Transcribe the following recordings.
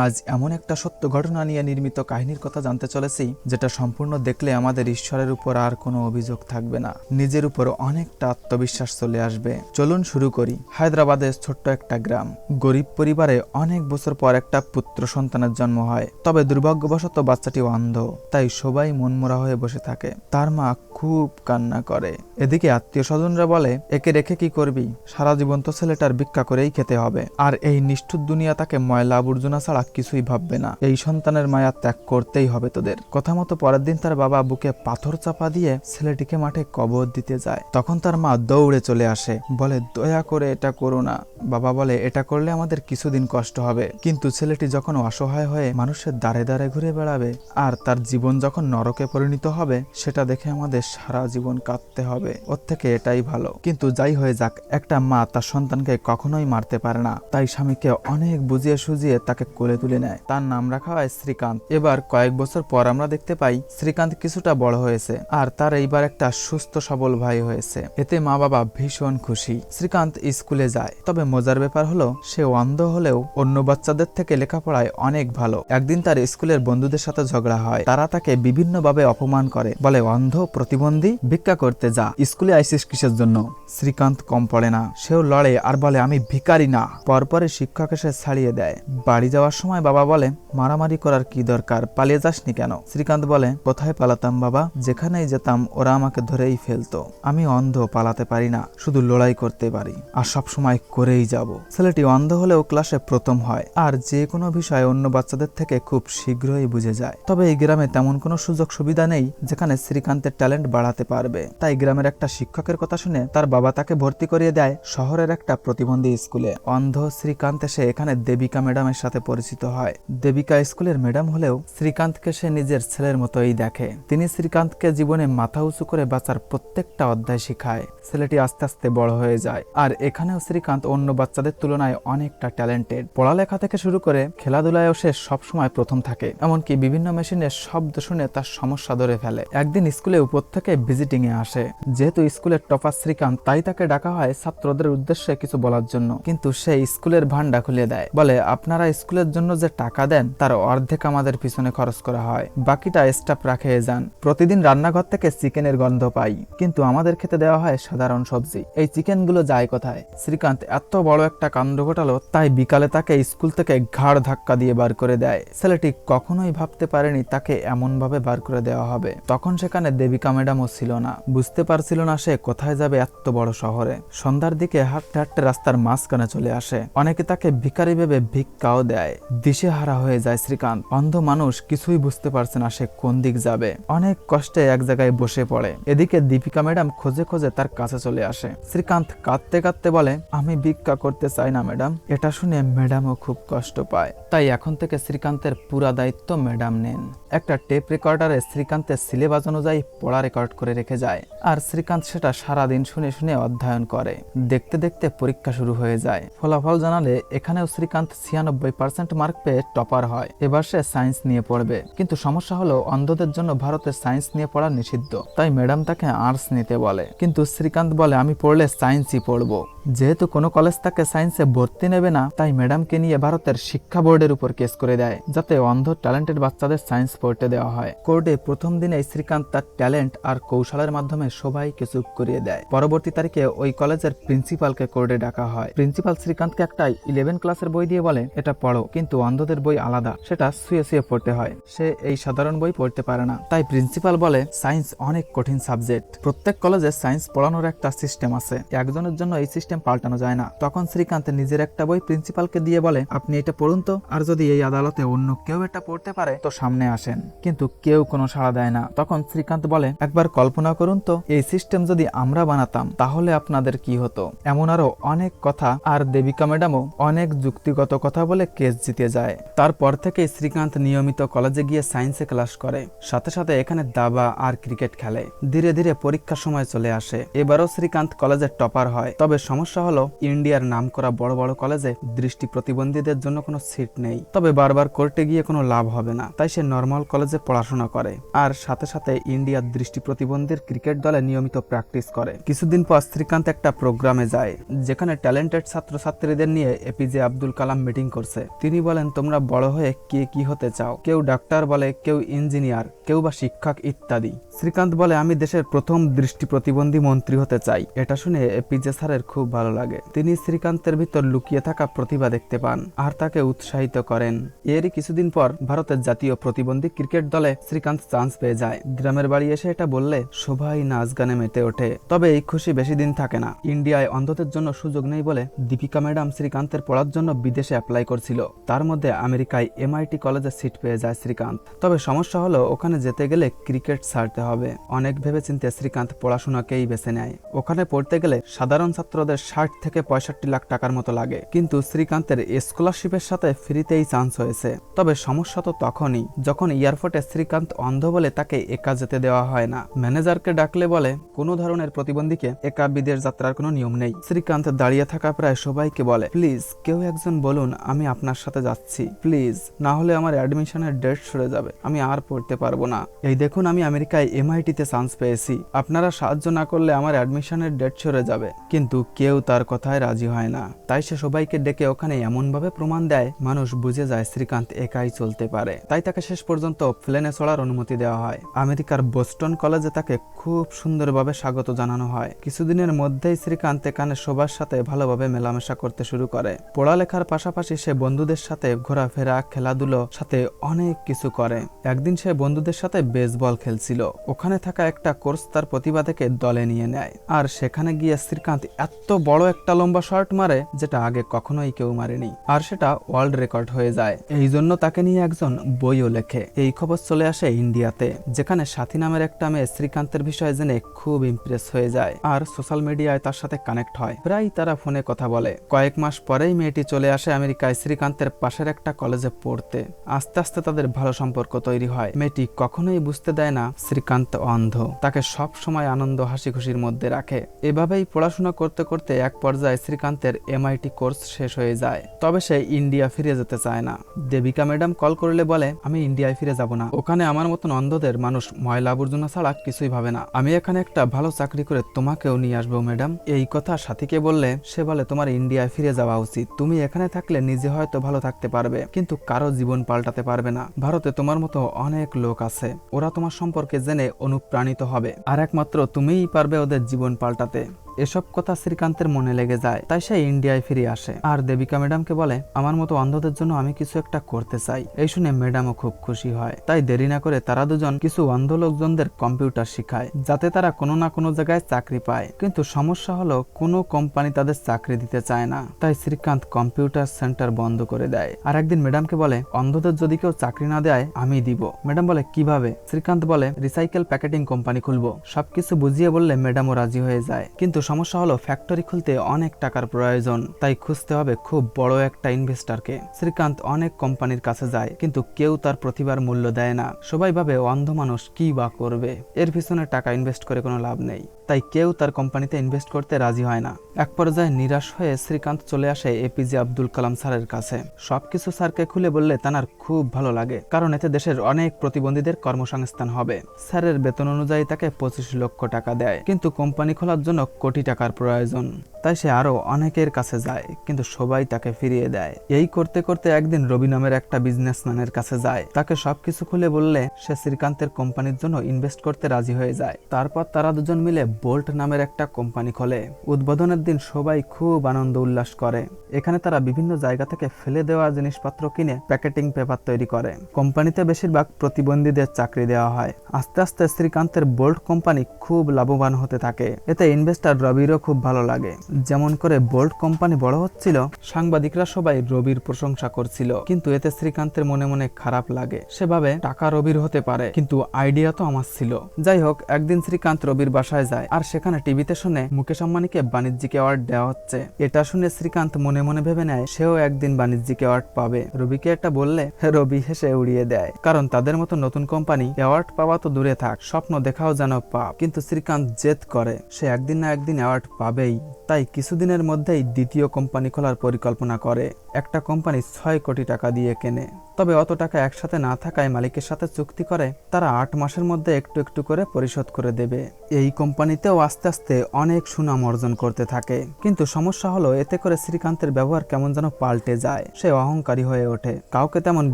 আজ এমন একটা সত্য ঘটনা নিয়ে নির্মিত কাহিনীর কথা জানতে চলেছি, যেটা সম্পূর্ণ দেখলে আমাদের ঈশ্বরের উপর আর কোনো অভিযোগ থাকবে না, নিজের উপর অনেকটা আত্মবিশ্বাস চলে আসবে। চলুন শুরু করি। হায়দ্রাবাদের ছোট্ট একটা গ্রাম, গরিব পরিবারে অনেক বছর পর একটা পুত্র সন্তানের জন্ম হয়। তবে দুর্ভাগ্যবশত বাচ্চাটি অন্ধ, তাই সবাই মনমরা হয়ে বসে থাকে। তার মা খুব কান্না করে। এদিকে আত্মীয় স্বজনরা বলে, একে রেখে কি করবি, সারা জীবন তো ছেলেটার ভিক্ষা করেই খেতে হবে। আর এই নিষ্ঠুর দুনিয়া তাকে ময়লা আবর্জনা ছাড়া কিছুই ভাববে না। এই সন্তানের মায়া ত্যাগ করতেই হবে তোদের। কথা মতো পরের দিন তার বাবা বুকে পাথর চাপা দিয়ে ছেলেটিকে মাঠে কবর দিতে যায়। তখন তার মা দৌড়ে চলে আসে, বলে দয়া করে এটা করো না। বাবা বলে, এটা করলে আমাদের কিছুদিন কষ্ট হবে, কিন্তু ছেলেটি যখন অসহায় হয়ে মানুষের দ্বারে দ্বারে ঘুরে বেড়াবে আর তার জীবন যখন নরকে পরিণত হবে, সেটা দেখে আমাদের সারা জীবন কাঁদতে হবে। ওর থেকে এটাই ভালো। কিন্তু যাই হয়ে যাক, একটা মা তার সন্তানকে কখনোই মারতে পারে না, তাই স্বামীকে অনেক বুঝিয়ে সুঝিয়ে তাকে কোলে তুলে নেয়। তার নাম রাখা হয় শ্রীকান্ত। এবার কয়েক বছর পর আমরা দেখতে পাই শ্রীকান্ত কিছুটা বড় হয়েছে আর তার এইবার একটা সুস্থ সবল ভাই হয়েছে। এতে মা বাবা ভীষণ খুশি। শ্রীকান্ত স্কুলে যায়, তবে মজার ব্যাপার হলো সে অন্ধ হলেও অন্য বাচ্চাদের থেকে লেখাপড়ায় অনেক ভালো। একদিন তার স্কুলের বন্ধুদের সাথে ঝগড়া হয়। তারা তাকে বিভিন্নভাবে অপমান করে, বলে অন্ধ, প্রতিবন্ধী, ভিক্ষা করতে যা, স্কুলে আইসিস কিসের জন্য। শ্রীকান্ত কম পড়ে না, সেও লড়ে আর বলে আমি ভিখারি না। পরপরে শিক্ষক এসে ছাড়িয়ে দেয়। বাড়ি যাওয়ার সময় বাবা বলে, মারামারি করার কি দরকার, পালিয়ে যাসনি কেন? শ্রীকান্ত বলে, কোথায় পালাতাম বাবা, যেখানেই যেতাম ওরা আমাকে ধরেই ফেলতো। আমি অন্ধ, পালাতে পারি না, শুধু লড়াই করতে পারি আর সব সময় করেই যাব। ছেলেটি অন্ধ হলেও ক্লাসে প্রথম হয় আর যে কোনো বিষয় অন্য বাচ্চাদের থেকে খুব শীঘ্রই বুঝে যায়। তবে এই গ্রামে তেমন কোনো সুযোগ সুবিধা নেই যেখানে শ্রীকান্তের ট্যালেন্ট বাড়াতে পারবে। তাই গ্রামের একটা শিক্ষকের কথা শুনে তার বাবা তাকে ভর্তি করিয়ে দেয় শহরের একটা প্রতিবন্ধী স্কুলে। অন্ধ শ্রীকান্ত এসে এখানে দেবিকা ম্যাডামের সাথে পরিচিত হয়। দেবিকা স্কুলের ম্যাডাম হলেও শ্রীকান্তকে সে নিজের ছেলের মতোই দেখে। তিনি শ্রীকান্তকে জীবনে মাথা উঁচু করে বাঁচার প্রত্যেকটা অধ্যায় শিখায়। ছেলেটি আস্তে আস্তে বড় হয়ে যায় আর এখানেও শ্রীকান্ত অন্য বাচ্চাদের তুলনায় অনেকটা ট্যালেন্টেড। পড়ালেখা থেকে শুরু করে খেলাধুলায়ও সে সবসময় প্রথম থাকে। এমনকি বিভিন্ন মেশিনের শব্দ শুনে তার সমস্যা ধরে ফেলে। একদিন স্কুলে উপর থেকে ভিজিটিং এ আসে। যেহেতু স্কুলের টপার শ্রীকান্ত, তাই তাকে ডাকা হয় ছাত্রদের উদ্দেশ্যে কিছু বলার জন্য। কিন্তু সে স্কুলের ভান্ডা খুলে দেয়, বলে আপনারা স্কুলের জন্য যে টাকা দেন তার অর্ধেক আমাদের পিছনে খরচ করা হয়, বাকিটা স্টাফ রাখে যান। প্রতিদিন রান্নাঘর থেকে চিকেনের গন্ধ পাই, কিন্তু আমাদের খেতে দেওয়া হয় সাধারণ সবজি। এই চিকেন গুলো যায় কোথায়? শ্রীকান্ত এত বড় একটা কাণ্ড ঘটালো, তাই বিকালে তাকে স্কুল থেকে ঘাড় ধাক্কা দিয়ে বার করে দেয়। ছেলেটি কখনোই ভাবতে পারেনি তাকে এমন ভাবে বার করে দেওয়া হবে। তখন সেখানে দেবিকা ম্যাডামও ছিল না, বুঝতে পারছিল না সে কোথায় যাবে এত বড় শহরে। সন্ধ্যার দিকে হাঁটতে হাঁটতে রাস্তার মাঝখানে চলে আসে। অনেকে তাকে ভিখারি ভেবে ভিক্ষাও দেয়। দিশেহারা হয়ে যায় শ্রীকান্ত। অন্ধ মানুষ কিছুই বুঝতে পারছে না সে কোন দিক যাবে। অনেক কষ্টে এক জায়গায় বসে পড়ে। এদিকে দীপিকা ম্যাডাম খোঁজে খোঁজে তার কাছে চলে আসে। শ্রীকান্ত কাঁদতে কাঁদতে বলে, আমি ভিক্ষা করতে চাই না ম্যাডাম। এটা শুনে ম্যাডামও খুব কষ্ট পায়। তাই এখন থেকে শ্রীকান্তের পুরা দায়িত্ব ম্যাডাম নেন। একটা টেপ রেকর্ডারে শ্রীকান্তের সিলেবাস অনুযায়ী পড়া রেকর্ড করে রেখে যায় আর শ্রীকান্ত সেটা সারাদিন শুনে শুনে অধ্যয়ন করে। দেখতে দেখতে পরীক্ষা শুরু হয়ে যায়। ফলাফল জানালে এখানেও শ্রীকান্ত 96% মার্ক পেয়ে টপার হয়। এবার সে সায়েন্স নিয়ে পড়বে, কিন্তু সমস্যা হলো অন্ধদের জন্য ভারতে সায়েন্স নিয়ে পড়া নিষিদ্ধ। তাই ম্যাডাম তাকে আর্টস নিতে বলে, কিন্তু শ্রীকান্ত বলে আমি পড়লে সায়েন্সই পড়বো। যেহেতু কোনো কলেজ তাকে সায়েন্সে ভর্তি নেবে না, তাই ম্যাডামকে নিয়ে ভারতের শিক্ষা বোর্ডের উপর কেস করে দেয়, যাতে অন্ধ ট্যালেন্টেড বাচ্চাদের সায়েন্স পড়তে দেওয়া হয়। কোর্টে প্রথম দিনে শ্রীকান্ত তার ট্যালেন্ট আর কৌশলের মাধ্যমে সবাইকে চুপ করিয়ে দেয়। পরবর্তী তারিখে ওই কলেজের প্রিন্সিপালকে কোর্টে ডাকা হয়। প্রিন্সিপাল শ্রীকান্তকে একটা 11 ক্লাসের বই দিয়ে বলে, এটা পড়ো, কিন্তু অন্ধদের বই আলাদা, সেটা শুয়ে শুয়ে পড়তে হয়। সে এই সাধারণ বই পড়তে পারে না। তাই প্রিন্সিপাল বলে, সায়েন্স অনেক কঠিন সাবজেক্ট, প্রত্যেক কলেজে সায়েন্স পড়ানোর একটা সিস্টেম আছে, একজনের জন্য এই সিস্টেম পাল্টানো যায় না। তখন শ্রীকান্ত নিজের একটা বই প্রিন্সিপালকে দিয়ে বলে, আপনি এটা পড়ুন তো, আর যদি এই আদালতে অন্য কেউ এটা পড়তে পারে তো সামনে আসেন। কিন্তু কেউ কোনো সাড়া দেয় না। তখন শ্রীকান্ত বলে, একবার কল্পনা করুন তো, এই সিস্টেম যদি আমরা বানাতাম তাহলে আপনাদের কি হতো। এমন আরো অনেক কথা। আর দেবিকা ম্যাডামও অনেক যুক্তিগত কথা বলে কেস জিতে যায়। তারপর থেকে শ্রীকান্ত নিয়মিত কলেজে গিয়ে সায়েন্সে ক্লাস করে, সাথে সাথে এখানে দাবা আর ক্রিকেট খেলে। ধীরে ধীরে পরীক্ষার সময় চলে আসে। এবারও শ্রীকান্ত কলেজের টপার হয়। তবে সমস্যা হলো ইন্ডিয়ার নামকরা বড় বড় কলেজে দৃষ্টি প্রতিবন্ধীদের জন্য কোনো সিট নেই। তবে বারবার কোর্টে গিয়ে কোনো লাভ হবে না, তাই সে নর্মাল স্মল কলেজে পড়াশোনা করে আর সাথে সাথে ইন্ডিয়ার দৃষ্টি প্রতিবন্ধীর ক্রিকেট দলে নিয়মিত প্র্যাকটিস করে। কিছুদিন পর শ্রীকান্ত একটা প্রোগ্রামে যায় যেখানে ট্যালেন্টেড ছাত্রছাত্রীদের নিয়ে এপিজে আব্দুল কালাম মিটিং করছে। তিনি বলেন, তোমরা বড় হয়ে কে কি হতে চাও? কেউ ডাক্তার বলে, কেউ ইঞ্জিনিয়ার, কেউ বা শিক্ষক ইত্যাদি। শ্রীকান্ত বলে, আমি দেশের প্রথম দৃষ্টি প্রতিবন্ধী মন্ত্রী হতে চাই। এটা শুনে এপিজে স্যারের খুব ভালো লাগে। তিনি শ্রীকান্তের ভিতর লুকিয়ে থাকা প্রতিভা দেখতে পান আর তাকে উৎসাহিত করেন। এরই কিছুদিন পর ভারতের জাতীয় প্রতিবন্ধী ক্রিকেট দলে শ্রীকান্ত চান্স পেয়ে যায়। গ্রামের বাড়ি এসে এটা বললে সবাই নাচ গানে মেতে ওঠে। তবে এই খুশি বেশি দিন থাকে না। ইন্ডিয়ায় অন্ধদের জন্য সুযোগ নেই বলে দীপিকা ম্যাডাম শ্রীকান্তের পড়ার জন্য বিদেশে অ্যাপ্লাই করছিল। তার মধ্যে আমেরিকায় MIT কলেজে সিট পেয়ে যায় শ্রীকান্ত। তবে সমস্যা হলো ওখানে যেতে গেলে ক্রিকেট ছাড়তে হবে। অনেক ভেবেচিন্তে শ্রীকান্ত পড়াশোনাকেই বেছে নেয়। ওখানে পড়তে গেলে সাধারণ ছাত্রদের 60 থেকে 65 লাখ টাকার মতো লাগে, কিন্তু শ্রীকান্তের স্কলারশিপের সাথে ফ্রিতেই চান্স হয়েছে। তবে সমস্যা তো তখনই যখন এয়ারপোর্টে শ্রীকান্ত অন্ধ বলে তাকে একা যেতে দেওয়া হয় না। ম্যানেজারকে ডাকলে বলে কোনো ধরনের প্রতিবন্ধীকে একা বিদেশ যাত্রার কোনো নিয়ম নেই। শ্রীকান্ত দাঁড়িয়ে থাকা প্রায় সবাইকে বলে, প্লিজ কেউ একজন বলুন আমি আপনার সাথে যাচ্ছি, প্লিজ, না হলে আমার অ্যাডমিশনের ডেট সরে যাবে, আমি আর পড়তে পারবো না। এই দেখুন আমি আমেরিকায় MIT তে চান্স পেয়েছি, আপনারা সাহায্য না করলে আমার অ্যাডমিশনের ডেট সরে যাবে। কিন্তু কেউ তার কথায় রাজি হয় না। তাই সে সবাইকে ডেকে ওখানে এমন ভাবে প্রমাণ দেয় মানুষ বুঝে যায় শ্রীকান্ত একাই চলতে পারে। তাই তাকে শেষ পর্যন্ত প্লেনে চড়ার অনুমতি দেওয়া হয়। আমেরিকার বোস্টন কলেজে তাকে খুব সুন্দরভাবে স্বাগত জানানো হয়। কিছুদিনের মধ্যেই শ্রীকান্ত এখানে সবার সাথে ভালোভাবে মেলামেশা করতে শুরু করে। পড়ালেখার পাশাপাশি সে বন্ধুদের সাথে ঘোরাফেরা, খেলাধুলো সাথে অনেক কিছু করে। একদিন সে বন্ধুদের সাথে বেসবল খেলছিল। ওখানে থাকা একটা কোচ তার প্রতিভা থেকে দলে নিয়ে নেয় আর সেখানে গিয়ে শ্রীকান্ত এত বড় একটা লম্বা শট মারে যেটা আগে কখনোই কেউ মারেনি, আর সেটা ওয়ার্ল্ড রেকর্ড হয়ে যায়। এই জন্য তাকে নিয়ে একজন বইও লেখে। এই খবর চলে আসে ইন্ডিয়াতে, যেখানে সাথী নামের একটা মেয়ে শ্রীকান্তের বিষয়ে জেনে খুব ইমপ্রেস হয়ে যায় আর সোশ্যাল মিডিয়ায় তার সাথে কানেক্ট হয়। প্রায় তারা ফোনে কথা বলে। কয়েক মাস পরেই মেয়েটি চলে আসে আমেরিকায় শ্রীকান্তের পাশের একটা কলেজে পড়তে। আস্তে আস্তে তাদের ভালো সম্পর্ক তৈরি হয়। মেয়েটি কখনোই বুঝতে দেয় না শ্রীকান্ত অন্ধ, তাকে সব সময় আনন্দ হাসি খুশির মধ্যে রাখে। এভাবেই পড়াশোনা করতে করতে এক পর্যায়ে শ্রীকান্তের MIT কোর্স শেষ হয়ে যায়। তবে সে ইন্ডিয়া ফিরে যেতে চায় না। দেবিকা ম্যাডাম কল করলে বলে, আমি ইন্ডিয়ায় ফিরে যাব না। ওখানে আমার মতন অন্ধদের মানুষ ময়লা আবর্জনা ছাড়া কিছুই ভাবে না। আমি এখানে একটা ভালো চাকরি করে তোমাকেও নিয়ে আসবো ম্যাডাম। এই কথা সাথীকে বললে সে বলে, তোমার ইন্ডিয়ায় ফিরে যাওয়া উচিত। তুমি এখানে থাকলে নিজে হয়তো ভালো থাকতে পারবে, কিন্তু কারো জীবন পাল্টাতে পারবে না। ভারতে তোমার মতো অনেক লোক আছে, ওরা তোমার সম্পর্কে জেনে অনুপ্রাণিত হবে, আর একমাত্র তুমিই পারবে ওদের জীবন পাল্টাতে। এসব কথা শ্রীকান্তের মনে লেগে যায়। তাই সে ইন্ডিয়ায় ফিরে আসে আর দেবিকা ম্যাডামকে বলে, আমার মতো অন্ধদের জন্য আমি কিছু একটা করতে চাই। এই শুনে ম্যাডামও খুব খুশি হয়। তাই দেরি না করে তারা দুজন কিছু অন্ধ লোকজনদের কম্পিউটার শিখায়, যাতে তারা কোনো না কোনো জায়গায় চাকরি পায়। কিন্তু সমস্যা হলো কোনো কোম্পানি তাদের চাকরি দিতে চায় না। তাই শ্রীকান্ত কম্পিউটার সেন্টার বন্ধ করে দেয়। আর একদিন ম্যাডামকে বলে, অন্ধদের যদি কেউ চাকরি না দেয় আমি দিব। ম্যাডাম বলে, কিভাবে? শ্রীকান্ত বলে, রিসাইকেল প্যাকেটিং কোম্পানি খুলবো। সবকিছু বুঝিয়ে বললে ম্যাডামও রাজি হয়ে যায়। কিন্তু সমস্যা হলো ফ্যাক্টরি খুলতে অনেক টাকার প্রয়োজন, তাই খুঁজতে হবে খুব বড় একটা ইনভেস্টরকে। শ্রীকান্ত অনেক কোম্পানির কাছে যায়, কিন্তু কেউ তার প্রতিভার মূল্য দেয় না। সবাই ভাবে অন্ধ মানুষ কি বা করবে, এর পিছনে টাকা ইনভেস্ট করে কোনো লাভ নেই। তাই কেউ তার কোম্পানিতে ইনভেস্ট করতে রাজি হয় না। এক পর্যায়ে নিরাশ হয়ে শ্রীকান্ত চলে আসে এপিজে আব্দুল কালাম স্যারের কাছে। সবকিছু স্যারকে খুলে বললে তার খুব ভালো লাগে, কারণ এতে দেশের অনেক প্রতিবন্ধীদের কর্মসংস্থান হবে। স্যারের বেতন অনুযায়ী তাকে 25 লক্ষ টাকা দেয়, কিন্তু কোম্পানি খোলার জন্য কোটি টাকার প্রয়োজন। তাই সে আরো অনেকের কাছে যায়, কিন্তু সবাই তাকে ফিরিয়ে দেয়। এই করতে করতে একদিন রবি নামের একটা বিজনেসম্যানের কাছে যায়। তাকে সবকিছু খুলে বললে সে শ্রীকান্তের কোম্পানির জন্য ইনভেস্ট করতে রাজি হয়ে যায়। তারপর তারা দুজন মিলে বোল্ট নামের একটা কোম্পানি খোলে। উদ্বোধনের দিন সবাই খুব আনন্দ উল্লাস করে। এখানে তারা বিভিন্ন জায়গা থেকে ফেলে দেওয়া জিনিসপত্র কিনে প্যাকেটিং পেপার তৈরি করে। কোম্পানিতে বেশিরভাগ প্রতিবন্ধীদের চাকরি দেওয়া হয়। আস্তে আস্তে শ্রীকান্তের বোল্ট কোম্পানি খুব লাভবান হতে থাকে। এতে ইনভেস্টর রবিরও খুব ভালো লাগে। যেমন করে বোল্ট কোম্পানি বড় হচ্ছিল, সাংবাদিকরা সবাই রবির প্রশংসা করছিল, কিন্তু এতে শ্রীকান্তের মনে মনে খারাপ লাগে। সেভাবে টাকা রবির হতে পারে, কিন্তু আইডিয়া তো আমার ছিল। যাই হোক, একদিন শ্রীকান্ত রবির বাসায় যায় আর সেখানে টিভিতে শুনে মুকেশ আম্বানিকে বাণিজ্যিক অ্যাওয়ার্ড দেওয়া হচ্ছে। এটা শুনে শ্রীকান্ত মনে মনে ভেবে নেয় সেও একদিন বাণিজ্যিক অ্যাওয়ার্ড পাবে। রবিকে এটা বললে রবি হেসে উড়িয়ে দেয়, কারণ তাদের মতো নতুন কোম্পানি অ্যাওয়ার্ড পাওয়া তো দূরে থাক, স্বপ্ন দেখাও যেন পাপ। কিন্তু শ্রীকান্ত জেদ করে সে একদিন না একদিন অ্যাওয়ার্ড পাবেই। তাই কিছুদিনের মধ্যেই দ্বিতীয় কোম্পানি খোলার পরিকল্পনা করে। একটা কোম্পানি 6 কোটি টাকা দিয়ে কেনে। তবে অত টাকা একসাথে না থাকায় মালিকের সাথে চুক্তি করে তারা 8 মাসের মধ্যে একটু একটু করে পরিশোধ করে দেবে। এই কোম্পানিতেও আস্তে আস্তে অনেক সুনাম অর্জন করতে থাকে। কিন্তু সমস্যা হলো এতে করে শ্রীকান্তের ব্যবহার কেমন যেন পাল্টে যায়। সে অহংকারী হয়ে ওঠে, কাউকে তেমন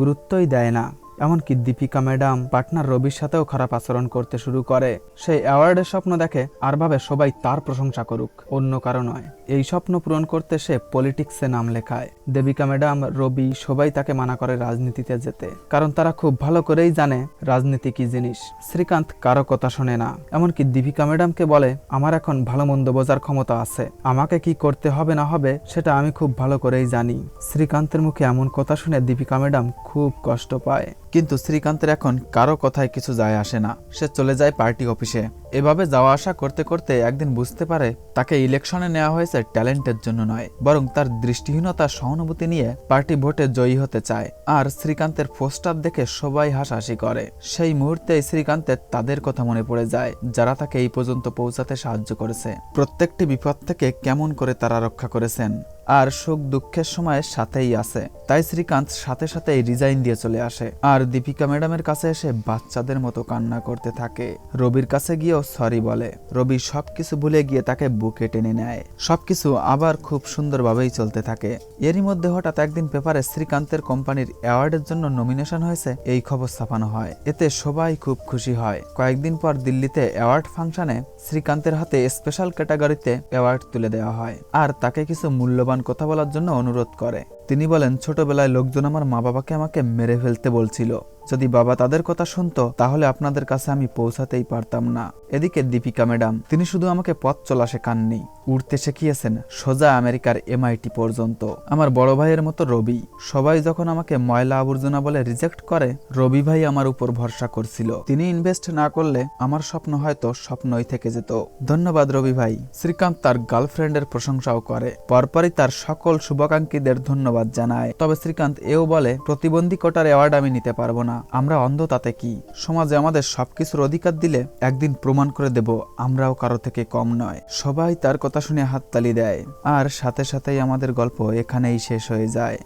গুরুত্বই দেয় না। এমনকি দীপিকা ম্যাডাম পার্টনার রবির সাথেও খারাপ আচরণ করতে শুরু করে। সে অ্যাওয়ার্ডের স্বপ্ন দেখে আর ভাবে সবাই তার প্রশংসা করুক, অন্য কারো নয়। এই স্বপ্ন পূরণ করতে সে পলিটিক্সে নাম লেখায়। দেবিকা ম্যাডাম, রবি সবাই তাকে মানা করে রাজনীতিতে যেতে, কারণ তারা খুব ভালো করেই জানে রাজনীতি কি জিনিস। শ্রীকান্ত কারো কথা শোনে না। এমনকি দীপিকা ম্যাডামকে বলে, আমার এখন ভালো মন্দ বোঝার ক্ষমতা আছে, আমাকে কি করতে হবে না হবে সেটা আমি খুব ভালো করেই জানি। শ্রীকান্তের মুখে এমন কথা শুনে দীপিকা ম্যাডাম খুব কষ্ট পায়। কিন্তু শ্রীকান্তের এখন কারো কথায় কিছু যায় আসে না। সে চলে যায় পার্টি অফিসে। এভাবে যাওয়া আসা করতে করতে একদিন বুঝতে পারে তাকে ইলেকশনে নেওয়া হয়েছে ট্যালেন্টের জন্য নয়, বরং তার দৃষ্টিহীনতার সহানুভূতি নিয়ে পার্টি ভোটে জয়ী হতে চায়। আর শ্রীকান্তের পোস্টার দেখে সবাই হাসাহাসি করে। সেই মুহূর্তে শ্রীকান্তের তাদের কথা মনে পড়ে যায় যারা তাকে এই পর্যন্ত পৌঁছাতে সাহায্য করেছে। প্রত্যেকটি বিপদ থেকে কেমন করে তারা রক্ষা করেছেন আর সুখ দুঃখের সময় সাথেই আছে। তাই শ্রীকান্ত সাথে সাথে রিজাইন দিয়ে চলে আসে আর দীপিকা ম্যাডামের কাছে এসে বাচ্চাদের মতো কান্না করতে থাকে। রবির কাছে গিয়েও সরি বলে। রবি সবকিছু ভুলে গিয়ে তাকে বুকে টেনে নেয়। সবকিছু আবার খুব সুন্দরভাবেই চলতে থাকে। এরই মধ্যে হঠাৎ একদিন পেপারে শ্রীকান্তের কোম্পানির অ্যাওয়ার্ডের জন্য নমিনেশন হয়েছে এই খবর ছাপানো হয়। এতে সবাই খুব খুশি হয়। কয়েকদিন পর দিল্লিতে অ্যাওয়ার্ড ফাংশনে শ্রীকান্তের হাতে স্পেশাল ক্যাটাগরিতে অ্যাওয়ার্ড তুলে দেওয়া হয় আর তাকে কিছু মূল্যবান কথা বলার জন্য অনুরোধ করে। তিনি বলেন, ছোটবেলায় লোকজন আমার মা বাবাকে আমাকে মেরে ফেলতে বলছিল। যদি বাবা তাদের কথা শুনতো তাহলে আপনাদের কাছে আমি পৌঁছাতেই পারতাম না। এদিকে দীপিকা ম্যাডাম, তিনি শুধু আমাকে পথ চলা শেখাননি, উড়তে শিখিয়েছেন সোজা আমেরিকার MIT পর্যন্ত। আমার বড় ভাইয়ের মতো রবি, সবাই যখন আমাকে ময়লা আবর্জনা বলে রিজেক্ট করে, রবি ভাই আমার উপর ভরসা করছিল। তিনি ইনভেস্ট না করলে আমার স্বপ্ন হয়তো স্বপ্নই থেকে যেত। ধন্যবাদ রবি ভাই। শ্রীকান্ত তার গার্লফ্রেন্ডের প্রশংসাও করে। পরপরই তার সকল শুভাকাঙ্ক্ষীদের ধন্যবাদ জানায়। তবে শ্রীকান্ত এও বলে, প্রতিবন্ধী কোটার অ্যাওয়ার্ড আমি নিতে পারবো না। আমরা অন্ধ, তাতে কি? সমাজে আমাদের সবকিছুর অধিকার দিলে একদিন প্রমাণ করে দেব আমরাও কারো থেকে কম নয়। সবাই তার কথা শুনে হাততালি দেয় আর সাথে সাথেই আমাদের গল্প এখানেই শেষ হয়ে যায়।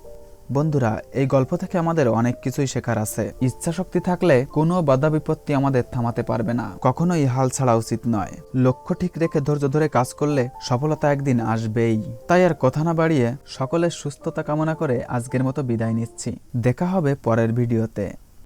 বন্ধুরা, এই গল্প থেকে আমাদের অনেক কিছুই শেখার আছে। ইচ্ছা শক্তি থাকলে কোনো বাধা বিপত্তি আমাদের থামাতে পারবে না। কখনোই হাল ছাড়া উচিত নয়। লক্ষ্য ঠিক রেখে ধৈর্য ধরে কাজ করলে সফলতা একদিন আসবেই। তাই আর কথা না বাড়িয়ে সকলের সুস্থতা কামনা করে আজকের মতো বিদায় নিচ্ছি। দেখা হবে পরের ভিডিওতে।